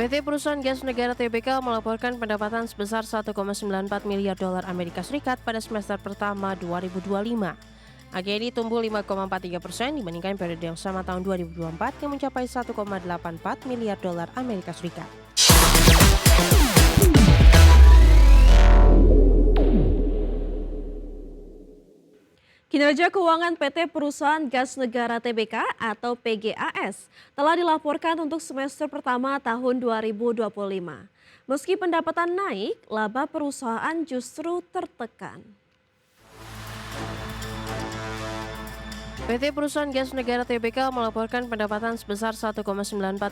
PT Perusahaan Gas Negara TBK melaporkan pendapatan sebesar 1,94 miliar dolar Amerika Serikat pada semester pertama 2025. Angka ini tumbuh 5,43% dibandingkan periode yang sama tahun 2024 yang mencapai 1,84 miliar dolar Amerika Serikat. Kinerja keuangan PT Perusahaan Gas Negara TBK atau PGAS telah dilaporkan untuk semester pertama tahun 2025. Meski pendapatan naik, laba perusahaan justru tertekan. PT Perusahaan Gas Negara TBK melaporkan pendapatan sebesar 1,94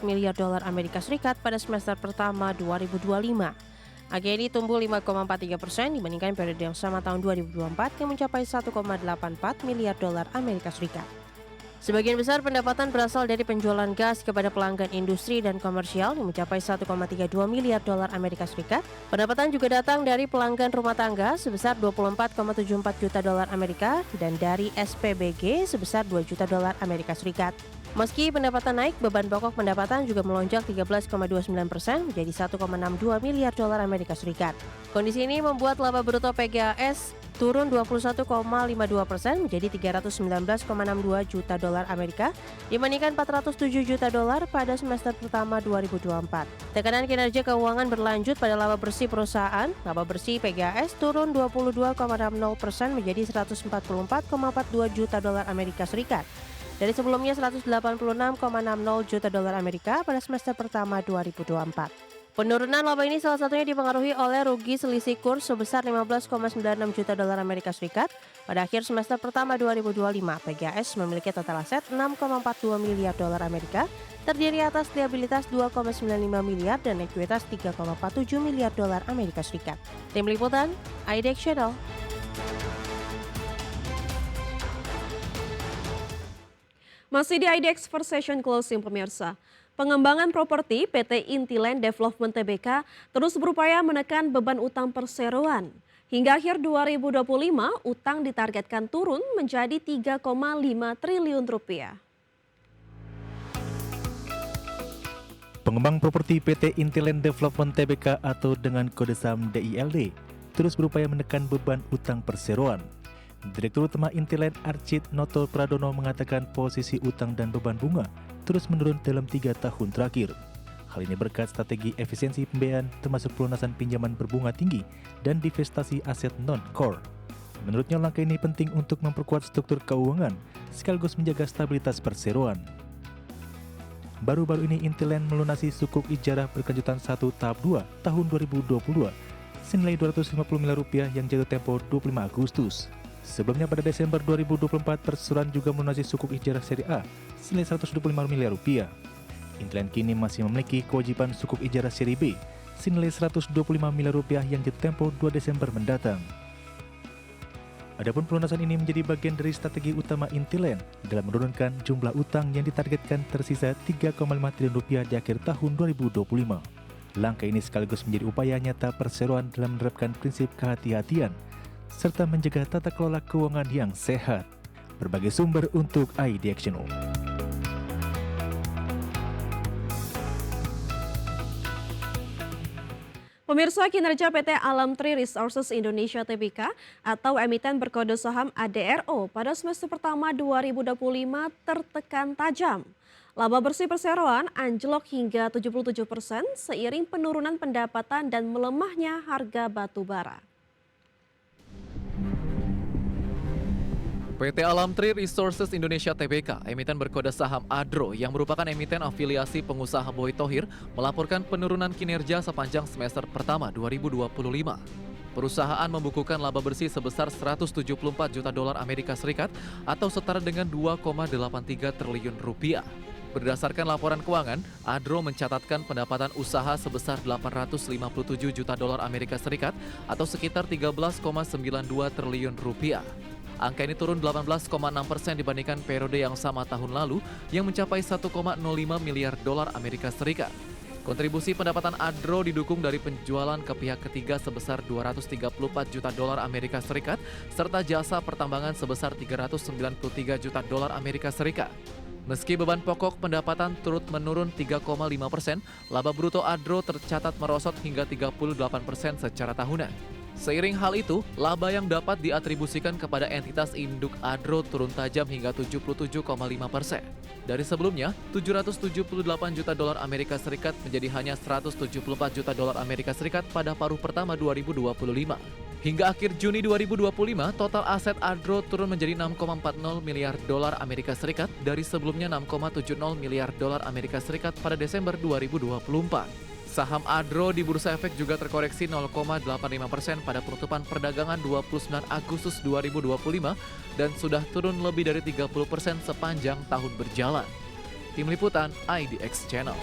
miliar dolar Amerika Serikat pada semester pertama 2025. Angka ini tumbuh 5,43% dibandingkan periode yang sama tahun 2024 yang mencapai 1,84 miliar dolar Amerika Serikat. Sebagian besar pendapatan berasal dari penjualan gas kepada pelanggan industri dan komersial yang mencapai 1,32 miliar dolar Amerika Serikat. Pendapatan juga datang dari pelanggan rumah tangga sebesar 24,74 juta dolar Amerika dan dari SPBG sebesar 2 juta dolar Amerika Serikat. Meski pendapatan naik, beban pokok pendapatan juga melonjak 13,29% menjadi 1,62 miliar dolar Amerika Serikat. Kondisi ini membuat laba bruto PGAS turun 21,52% menjadi 319,62 juta dolar Amerika dibandingkan 407 juta dolar pada semester pertama 2024. Tekanan kinerja keuangan berlanjut pada laba bersih perusahaan. Laba bersih PGAS turun 22,60% menjadi 144,42 juta dolar Amerika Serikat dari sebelumnya 186,60 juta dolar Amerika pada semester pertama 2024. Penurunan laba ini salah satunya dipengaruhi oleh rugi selisih kurs sebesar 15,96 juta dolar Amerika Serikat. Pada akhir semester pertama 2025, PGAS memiliki total aset 6,42 miliar dolar Amerika, terdiri atas liabilitas 2,95 miliar dan ekuitas 3,47 miliar dolar Amerika Serikat. Tim Liputan, IDEX Channel. Masih di IDEX First Session Closing pemirsa. Pengembangan properti PT Intiland Development TBK terus berupaya menekan beban utang perseroan. Hingga akhir 2025, utang ditargetkan turun menjadi 3,5 triliun rupiah. Pengembang properti PT Intiland Development TBK atau dengan kode saham DILD terus berupaya menekan beban utang perseroan. Direktur Utama Intiland Archit Noto Pradono mengatakan posisi utang dan beban bunga terus menurun dalam 3 tahun terakhir. Hal ini berkat strategi efisiensi pembiayaan termasuk pelunasan pinjaman berbunga tinggi dan divestasi aset non-core. Menurutnya langkah ini penting untuk memperkuat struktur keuangan sekaligus menjaga stabilitas perseroan. Baru-baru ini Intiland melunasi sukuk ijarah berkelanjutan 1 tahap 2 tahun 2022 senilai 250 miliar rupiah yang jatuh tempo 25 Agustus. Sebelumnya pada Desember 2024, perseroan juga melunasi sukuk ijarah seri A senilai 125 miliar rupiah. Intiland kini masih memiliki kewajiban sukuk ijarah seri B senilai 125 miliar rupiah yang jatuh tempo 2 Desember mendatang. Adapun pelunasan ini menjadi bagian dari strategi utama Intiland dalam menurunkan jumlah utang yang ditargetkan tersisa 3,5 triliun rupiah di akhir tahun 2025. Langkah ini sekaligus menjadi upaya nyata perseroan dalam menerapkan prinsip kehati-hatian serta menjaga tata kelola keuangan yang sehat. Berbagai sumber untuk IDEX Channel. Pemirsa, kinerja PT Alam Tree Resources Indonesia TBK atau emiten berkode saham ADRO pada semester pertama 2025 tertekan tajam. Laba bersih perseroan anjlok hingga 77% seiring penurunan pendapatan dan melemahnya harga batu bara. PT Alam Tree Resources Indonesia TBK, emiten berkode saham ADRO yang merupakan emiten afiliasi pengusaha Boy Thohir, melaporkan penurunan kinerja sepanjang semester pertama 2025. Perusahaan membukukan laba bersih sebesar 174 juta dolar Amerika Serikat atau setara dengan 2,83 triliun rupiah. Berdasarkan laporan keuangan, ADRO mencatatkan pendapatan usaha sebesar 857 juta dolar Amerika Serikat atau sekitar 13,92 triliun rupiah. Angka ini turun 18,6% dibandingkan periode yang sama tahun lalu yang mencapai 1,05 miliar dolar Amerika Serikat. Kontribusi pendapatan ADRO didukung dari penjualan ke pihak ketiga sebesar 234 juta dolar Amerika Serikat serta jasa pertambangan sebesar 393 juta dolar Amerika Serikat. Meski beban pokok pendapatan turut menurun 3,5%, laba bruto Adro tercatat merosot hingga 38% secara tahunan. Seiring hal itu, laba yang dapat diatribusikan kepada entitas induk Adro turun tajam hingga 77,5%. Dari sebelumnya, 778 juta dolar Amerika Serikat menjadi hanya 174 juta dolar Amerika Serikat pada paruh pertama 2025. Hingga akhir Juni 2025, total aset Adro turun menjadi 6,40 miliar dolar Amerika Serikat dari sebelumnya 6,70 miliar dolar Amerika Serikat pada Desember 2024. Saham Adro di Bursa Efek juga terkoreksi 0,85% pada penutupan perdagangan 29 Agustus 2025 dan sudah turun lebih dari 30% sepanjang tahun berjalan. Tim Liputan IDX Channel.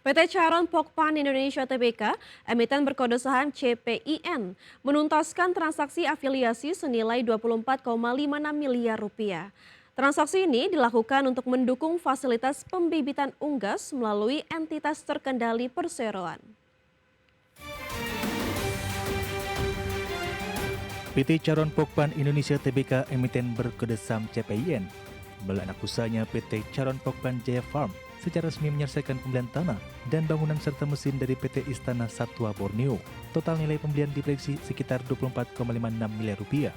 PT Charon Pokpan Indonesia Tbk, emiten berkode saham CPIN, menuntaskan transaksi afiliasi senilai 24,56 miliar rupiah. Transaksi ini dilakukan untuk mendukung fasilitas pembibitan unggas melalui entitas terkendali perseroan. PT Charon Pokpan Indonesia Tbk emiten berkode saham CPIN melalui anak usahanya PT Charon Pokpan Jaya Farm secara resmi menyelesaikan pembelian tanah dan bangunan serta mesin dari PT Istana Satwa Borneo. Total nilai pembelian diprediksi sekitar 24,56 miliar rupiah.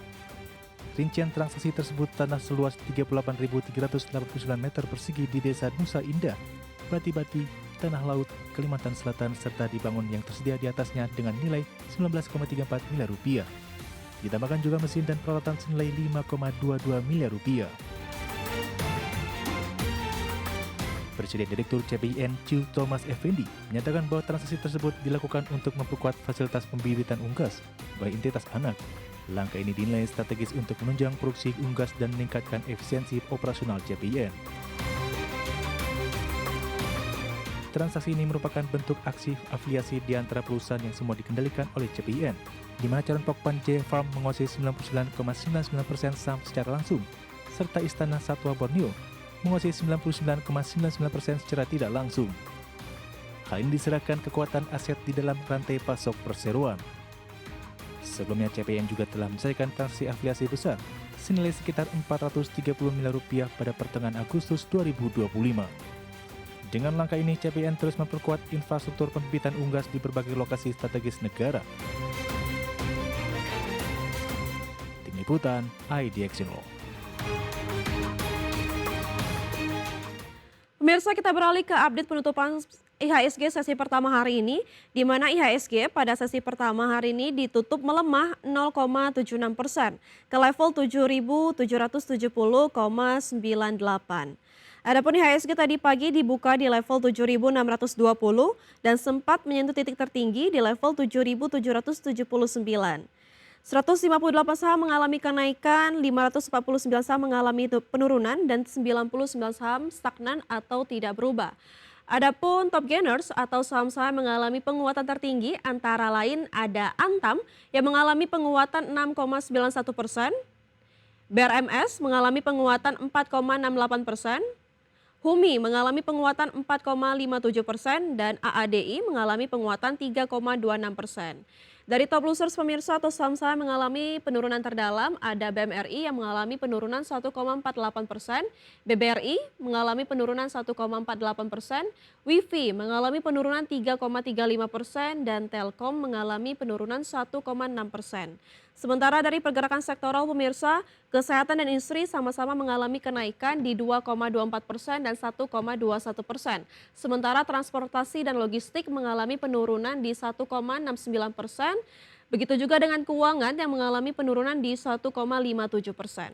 Rincian transaksi tersebut tanah seluas 38.389 meter persegi di Desa Nusa Indah, Bati-Bati, Tanah Laut, Kalimantan Selatan serta dibangun yang tersedia di atasnya dengan nilai 19,34 miliar rupiah. Ditambahkan juga mesin dan peralatan senilai 5,22 miliar rupiah. Presiden Direktur CPIN Ciu Thomas Effendi menyatakan bahwa transaksi tersebut dilakukan untuk memperkuat fasilitas pembibitan unggas bagi entitas anak. Langkah ini dinilai strategis untuk menunjang produksi unggas dan meningkatkan efisiensi operasional CPIN. Transaksi ini merupakan bentuk aksi afiliasi di antara perusahaan yang semua dikendalikan oleh CPIN, di mana Charon Pokpan Jaya Farm menguasai 99,99% saham secara langsung, serta Istana Satwa Borneo menguasai 99,99% secara tidak langsung. Hal ini diserahkan kekuatan aset di dalam rantai pasok perseroan. Sebelumnya CPIN juga telah menyelesaikan transaksi afiliasi besar senilai sekitar 430 miliar rupiah pada pertengahan Agustus 2025. Dengan langkah ini, CPIN terus memperkuat infrastruktur pembibitan unggas di berbagai lokasi strategis negara. Tim Liputan IDX Channel. Pemirsa, kita beralih ke update penutupan IHSG sesi pertama hari ini, di mana IHSG pada sesi pertama hari ini ditutup melemah 0,76% ke level 7.770,98. Adapun IHSG tadi pagi dibuka di level 7.620 dan sempat menyentuh titik tertinggi di level 7.779. 158 saham mengalami kenaikan, 549 saham mengalami penurunan, dan 99 saham stagnan atau tidak berubah. Adapun top gainers atau saham-saham mengalami penguatan tertinggi antara lain ada Antam yang mengalami penguatan 6,91%, BRMS mengalami penguatan 4,68%, Humi mengalami penguatan 4,57% dan AADI mengalami penguatan 3,26%. Dari top losers pemirsa atau saham-saham mengalami penurunan terdalam ada BMRI yang mengalami penurunan 1,48%, BBRI mengalami penurunan 1,48%, WIFI mengalami penurunan 3,35% dan Telkom mengalami penurunan 1,6%. Sementara dari pergerakan sektoral pemirsa, kesehatan dan industri sama-sama mengalami kenaikan di 2,24% dan 1,21%. Sementara transportasi dan logistik mengalami penurunan di 1,69%. Begitu juga dengan keuangan yang mengalami penurunan di 1,57%.